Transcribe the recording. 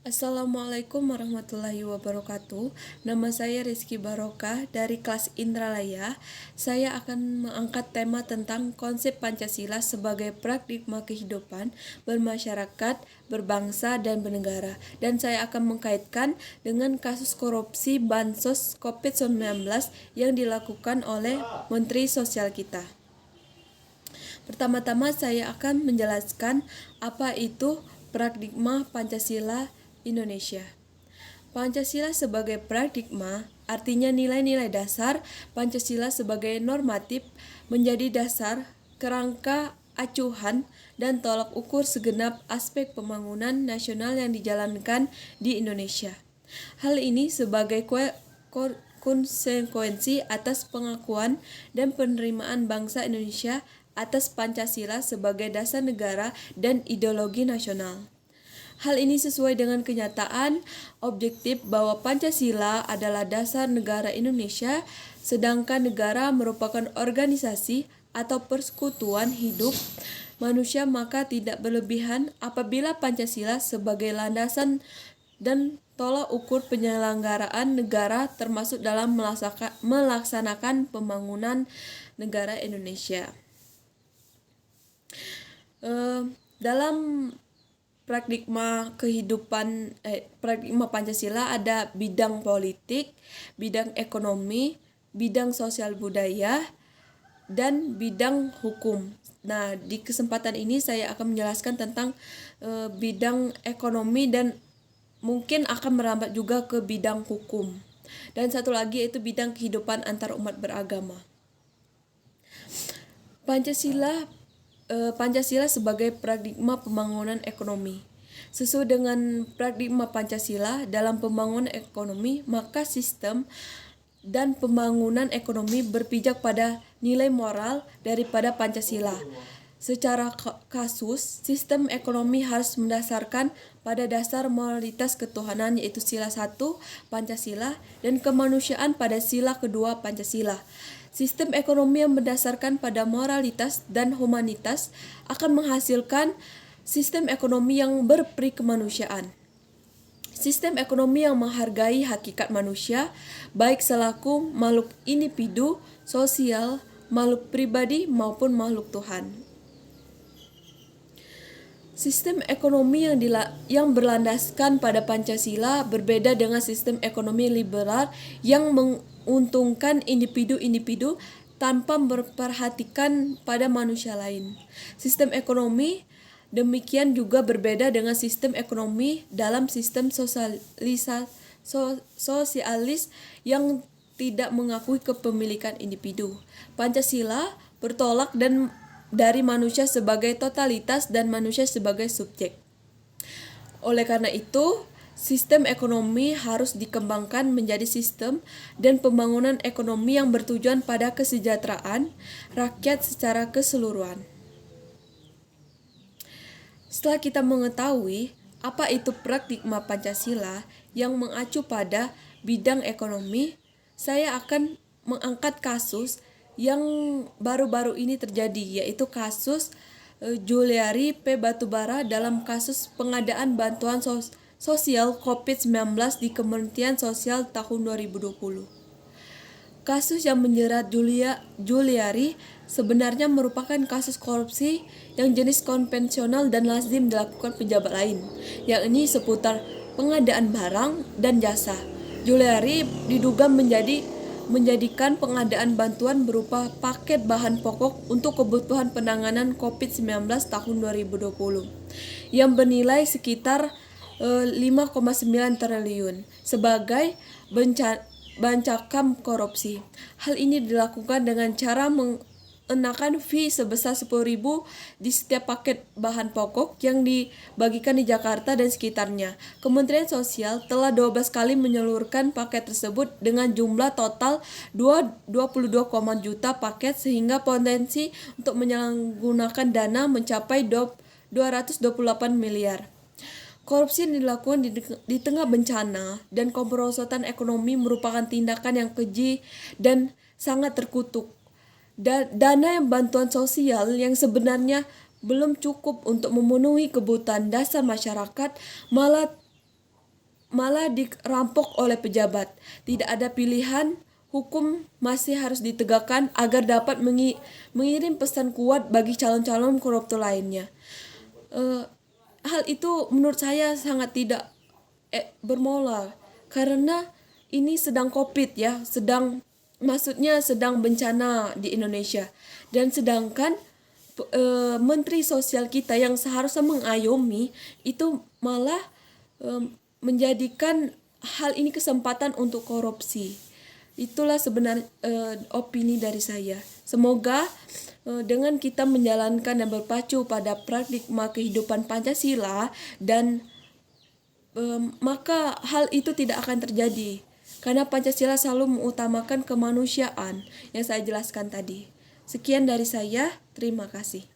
Assalamualaikum warahmatullahi wabarakatuh. Nama saya Rizky Barokah dari kelas Indralaya. Saya akan mengangkat tema tentang konsep Pancasila sebagai paradigma kehidupan bermasyarakat, berbangsa, dan bernegara. Dan saya akan mengkaitkan dengan kasus korupsi Bansos COVID-19 yang dilakukan oleh Menteri Sosial kita. Pertama-tama saya akan menjelaskan apa itu paradigma Pancasila Indonesia. Pancasila sebagai paradigma artinya nilai-nilai dasar. Pancasila sebagai normatif menjadi dasar, kerangka, acuan, dan tolak ukur segenap aspek pembangunan nasional yang dijalankan di Indonesia. Hal ini sebagai konsekuensi atas pengakuan dan penerimaan bangsa Indonesia atas Pancasila sebagai dasar negara dan ideologi nasional. Hal ini sesuai dengan kenyataan objektif bahwa Pancasila adalah dasar negara Indonesia, sedangkan negara merupakan organisasi atau persekutuan hidup manusia, maka tidak berlebihan apabila Pancasila sebagai landasan dan tolak ukur penyelenggaraan negara termasuk dalam melaksanakan pembangunan negara Indonesia. Dalam paradigma Pancasila ada bidang politik, bidang ekonomi, bidang sosial budaya, dan bidang hukum. Nah, di kesempatan ini saya akan menjelaskan tentang bidang ekonomi dan mungkin akan merambat juga ke bidang hukum. Dan satu lagi yaitu bidang kehidupan antar umat beragama. Pancasila sebagai paradigma pembangunan ekonomi. Sesuai dengan paradigma Pancasila dalam pembangunan ekonomi, maka sistem dan pembangunan ekonomi berpijak pada nilai moral daripada Pancasila. Secara kasus, sistem ekonomi harus mendasarkan pada dasar moralitas ketuhanan yaitu sila 1 Pancasila dan kemanusiaan pada sila kedua Pancasila. Sistem ekonomi yang berdasarkan pada moralitas dan humanitas akan menghasilkan sistem ekonomi yang berperi kemanusiaan. Sistem ekonomi yang menghargai hakikat manusia, baik selaku makhluk individu, sosial, makhluk pribadi maupun makhluk Tuhan. Sistem ekonomi yang berlandaskan pada Pancasila berbeda dengan sistem ekonomi liberal yang menguntungkan individu-individu tanpa memperhatikan pada manusia lain. Sistem ekonomi demikian juga berbeda dengan sistem ekonomi dalam sistem sosialis yang tidak mengakui kepemilikan individu. Pancasila bertolak dari manusia sebagai totalitas dan manusia sebagai subjek. Oleh karena itu, sistem ekonomi harus dikembangkan menjadi sistem dan pembangunan ekonomi yang bertujuan pada kesejahteraan rakyat secara keseluruhan. Setelah kita mengetahui apa itu paradigma Pancasila yang mengacu pada bidang ekonomi, saya akan mengangkat kasus yang baru-baru ini terjadi, yaitu kasus Juliari P. Batubara dalam kasus pengadaan bantuan sosial COVID-19 di Kementerian Sosial tahun 2020. Kasus yang menjerat Juliari sebenarnya merupakan kasus korupsi yang jenis konvensional dan lazim dilakukan pejabat lain, yakni seputar pengadaan barang dan jasa. Juliari diduga menjadikan pengadaan bantuan berupa paket bahan pokok untuk kebutuhan penanganan COVID-19 tahun 2020 yang bernilai sekitar 5,9 triliun sebagai bancakan korupsi. Hal ini dilakukan dengan cara mengenakan fee sebesar 10.000 di setiap paket bahan pokok yang dibagikan di Jakarta dan sekitarnya. Kementerian Sosial telah 12 kali menyalurkan paket tersebut dengan jumlah total 22, juta paket sehingga potensi untuk menyalahgunakan dana mencapai 228 miliar. Korupsi yang dilakukan di tengah bencana dan kemerosotan ekonomi merupakan tindakan yang keji dan sangat terkutuk. Dana yang bantuan sosial yang sebenarnya belum cukup untuk memenuhi kebutuhan dasar masyarakat malah malah dirampok oleh pejabat. Tidak ada pilihan, hukum masih harus ditegakkan agar dapat mengirim pesan kuat bagi calon-calon koruptor lainnya. Hal itu menurut saya sangat tidak bermoral, karena ini sedang COVID ya, sedang bencana di Indonesia, dan sedangkan Menteri Sosial kita yang seharusnya mengayomi itu malah menjadikan hal ini kesempatan untuk korupsi. Itulah sebenarnya opini dari saya. Semoga dengan kita menjalankan dan berpacu pada paradigma kehidupan Pancasila, dan maka hal itu tidak akan terjadi, karena Pancasila selalu mengutamakan kemanusiaan yang saya jelaskan tadi. Sekian dari saya, terima kasih.